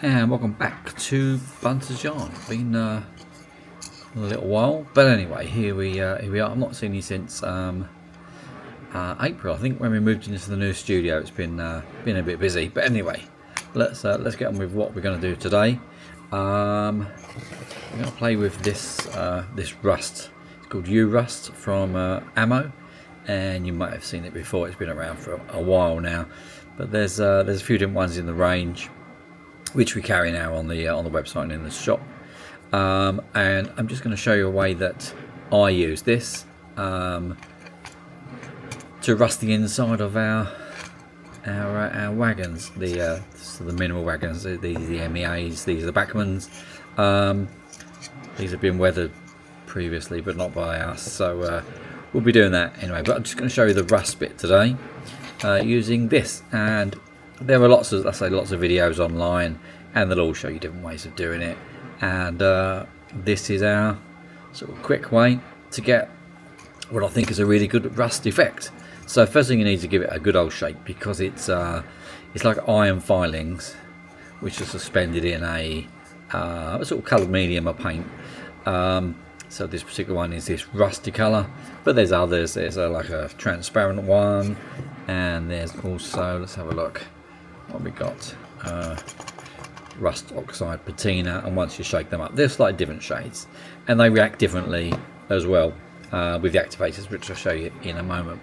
And welcome back to Bunters Yarn. Been a little while, but anyway, here we are. I've not seen you since April. I think when we moved into the new studio, it's been a bit busy. But anyway, let's get on with what we're going to do today. We're going to play with this rust. It's called U-Rust from Ammo, and you might have seen it before. It's been around for a while now, but there's a few different ones in the range, which we carry now on the website and in the shop. And I'm just going to show you a way that I use this to rust the inside of our wagons, the minimal wagons. These are the MEAs, these are the Bachmanns. These have been weathered previously, but not by us, so we'll be doing that anyway. But I'm just going to show you the rust bit today using this, and there are lots of videos online, and they'll all show you different ways of doing it. And this is our sort of quick way to get what I think is a really good rust effect. So first thing, you need to give it a good old shake, because it's like iron filings which are suspended in a sort of coloured medium of paint. So this particular one is this rusty colour, but there's others. There's like a transparent one, and there's also, let's have a look what we got, rust oxide patina. And once you shake them up, they're slightly different shades, and they react differently as well with the activators, which I'll show you in a moment.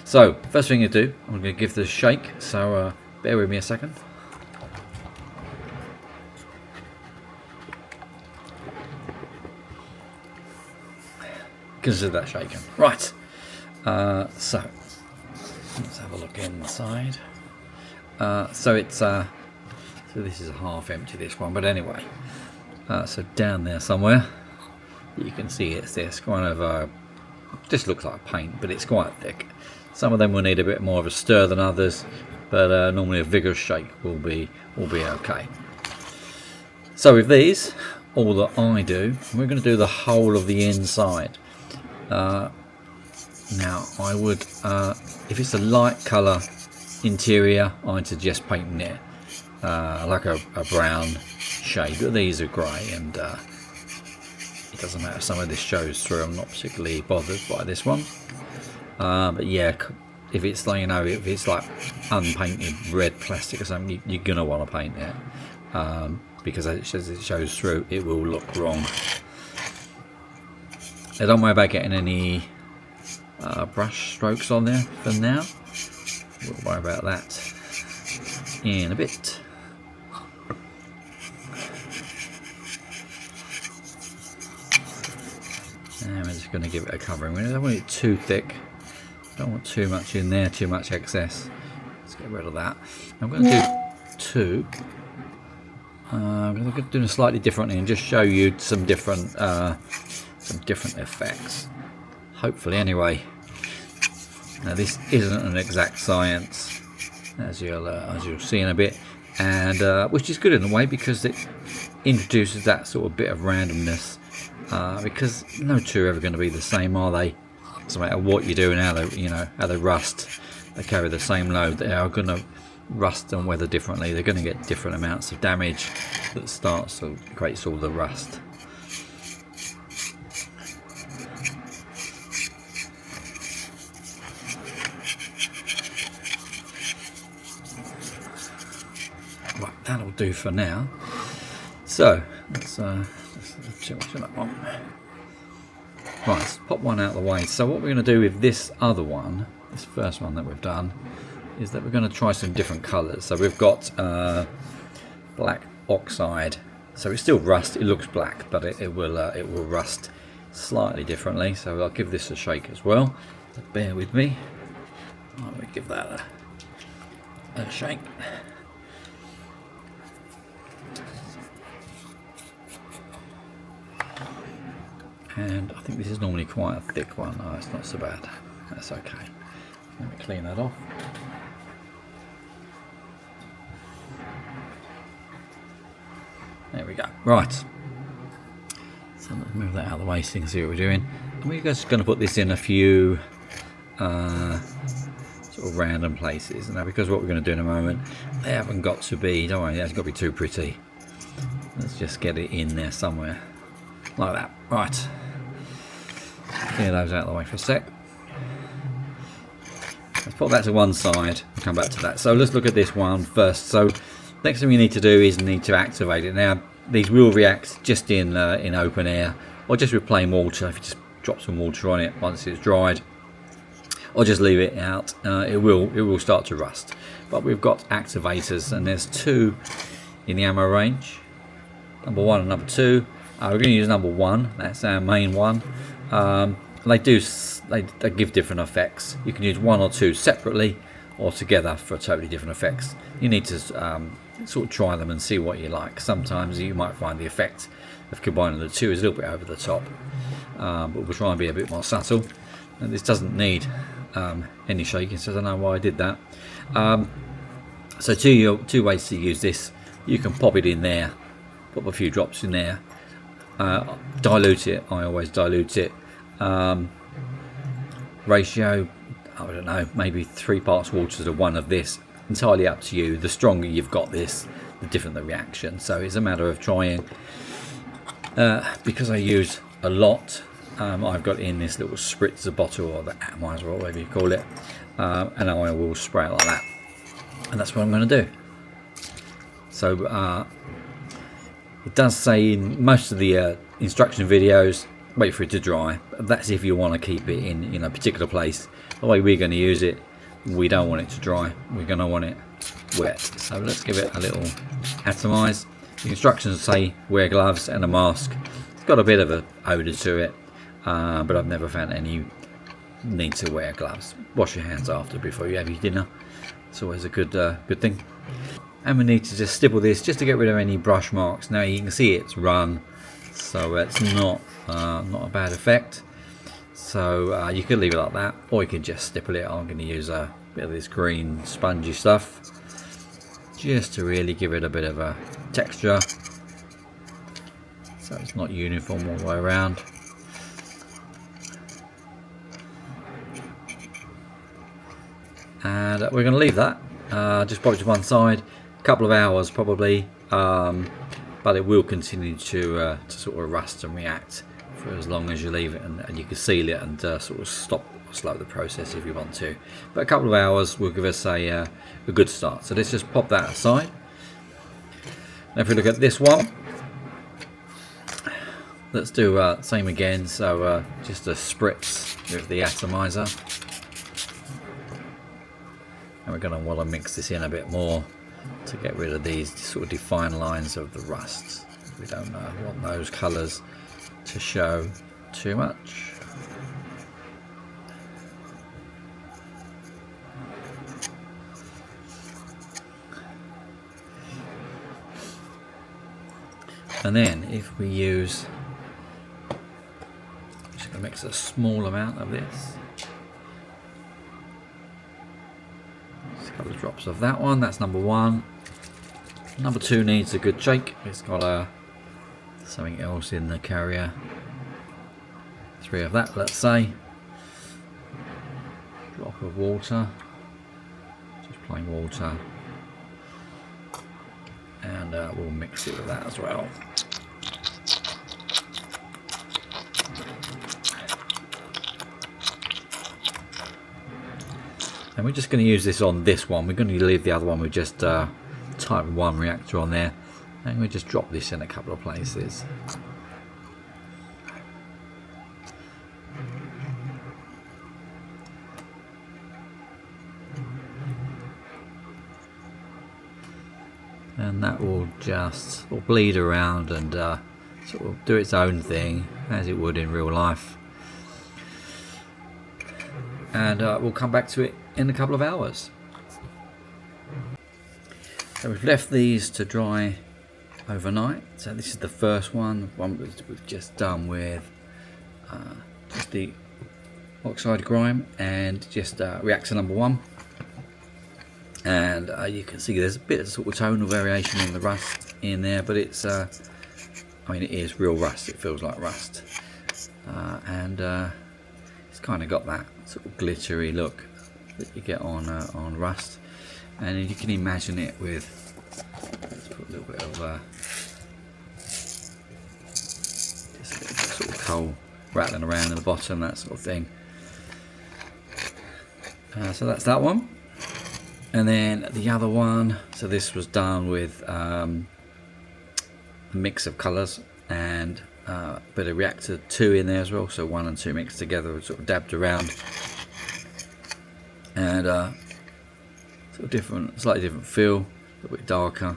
So first thing you do, I'm going to give this a shake, so bear with me a second. Consider that shaken. Right, so let's have a look inside. So it's so this is half empty, this one, but anyway, so down there somewhere you can see it's this kind of just looks like paint, but it's quite thick. Some of them will need a bit more of a stir than others, but normally a vigorous shake will be okay. So with these, all that I do, we're going to do the whole of the inside. Now I would, if it's a light colour interior, I'd suggest painting it like a brown shade, but these are grey, and it doesn't matter if some of this shows through. I'm not particularly bothered by this one, but yeah, if it's like, if it's like unpainted red plastic or something, you're gonna want to paint it, because as it shows through, it will look wrong. Now, don't worry about getting any brush strokes on there for now. We'll worry about that in a bit. And we're just going to give it a covering. We don't want it too thick. Don't want too much in there, too much excess. Let's get rid of that. I'm going to do two. I'm going to do it slightly differently and just show you some different effects, hopefully anyway. Now this isn't an exact science, as you'll see in a bit, and which is good in a way, because it introduces that sort of bit of randomness, because no two are ever going to be the same, are they? No matter what you do and how they rust, they carry the same load. They are going to rust and weather differently. They're going to get different amounts of damage that creates all the rust. Right, that'll do for now. So let's too much of that one. Right, let's pop one out of the way. So what we're going to do with this other one, this first one that we've done, is that we're going to try some different colours. So we've got black oxide. So it's still rust. It looks black, but it will rust slightly differently. So I'll give this a shake as well. So bear with me. Let me give that a shake. And I think this is normally quite a thick one. Oh, it's not so bad. That's okay. Let me clean that off. There we go. Right. So let's move that out of the way so you can see what we're doing. And we're just going to put this in a few sort of random places. Now, because what we're going to do in a moment, they haven't got to be, don't worry, it hasn't got to be too pretty. Let's just get it in there somewhere, like that. Right, clear those out of the way for a sec. Let's put that to one side and come back to that. So let's look at this one first. So next thing we need to do is need to activate it. Now, these will react just in open air, or just with plain water. If you just drop some water on it once it's dried, or just leave it out, it will start to rust. But we've got activators, and there's two in the ammo range, number 1 and number 2. We're going to use number 1. That's our main one. They give different effects. You can use 1 or 2 separately or together for totally different effects. You need to sort of try them and see what you like. Sometimes you might find the effect of combining the 2 is a little bit over the top, but we'll try and be a bit more subtle. And this doesn't need any shaking, so I don't know why I did that. So two ways to use this. You can pop it in there, pop a few drops in there, dilute it. I always dilute it. Ratio, I don't know, maybe 3 parts water to 1 of this. Entirely up to you. The stronger you've got this, the different the reaction. So it's a matter of trying. Because I use a lot, I've got in this little spritzer bottle, or the atomizer, or whatever you call it, and I will spray it like that, and that's what I'm going to do. So it does say in most of the instruction videos, wait for it to dry. That's if you want to keep it in a particular place. The way we're going to use it, we don't want it to dry, we're going to want it wet. So let's give it a little atomize. The instructions say wear gloves and a mask. It's got a bit of an odour to it, but I've never found any need to wear gloves. Wash your hands after before you have your dinner. It's always a good thing. And we need to just stipple this just to get rid of any brush marks. Now you can see it's run, so it's not a bad effect. So you could leave it like that, or you could just stipple it. I'm going to use a bit of this green spongy stuff just to really give it a bit of a texture, so it's not uniform all the way around. And we're going to leave that, just pop it to one side, a couple of hours probably, but it will continue to sort of rust and react for as long as you leave it, and you can seal it and sort of stop or slow the process if you want to. But a couple of hours will give us a good start. So let's just pop that aside. Now if we look at this one, let's do same again. So just a spritz with the atomizer, and we're going to want to mix this in a bit more to get rid of these sort of defined lines of the rust. We don't want those colours to show too much. And then if we use, I'm just going to mix a small amount of this, just a couple of drops of that one. That's number 1. Number 2 needs a good shake. It's got something else in the carrier. 3 of that, let's say. Drop of water, just plain water, and we'll mix it with that as well. And we're just going to use this on this one. We're going to leave the other one with just type 1 reactor on there, and we just drop this in a couple of places. And that will just bleed around and sort of do its own thing as it would in real life. And we'll come back to it in a couple of hours. So we've left these to dry overnight. So this is the first one we've just done with just the oxide grime and just reactor number 1. And you can see there's a bit of sort of tonal variation in the rust in there, but it's I mean, it is real rust. It feels like rust, and it's kind of got that sort of glittery look that you get on rust, and you can imagine it with, let's put a little bit of just a bit of sort of coal rattling around in the bottom, that sort of thing. So that's that one. And then the other one, so this was done with a mix of colours and a bit of reactor 2 in there as well, so 1 and 2 mixed together, sort of dabbed around, and sort of different, slightly different feel, a little bit darker.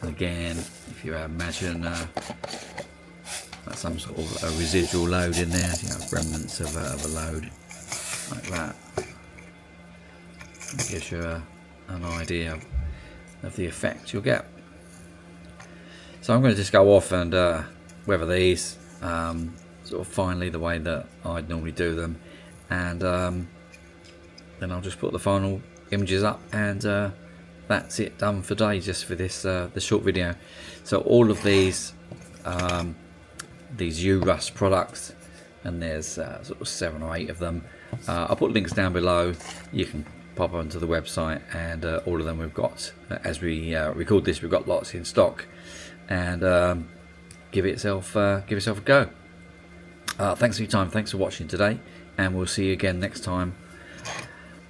And again, if you imagine some sort of a residual load in there, you know, remnants of a load like that, it gives you an idea of the effect you'll get. So I'm going to just go off and weather these sort of finely the way that I'd normally do them, and then I'll just put the final images up, and that's it, done for today, just for this the short video. So all of these U-Rust products, and there's sort of 7 or 8 of them. I'll put links down below. You can pop onto the website, and all of them we've got, as we record this, we've got lots in stock, and give yourself a go. Thanks for your time, thanks for watching today, and we'll see you again next time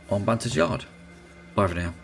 on Bunters Yard. Bye for now.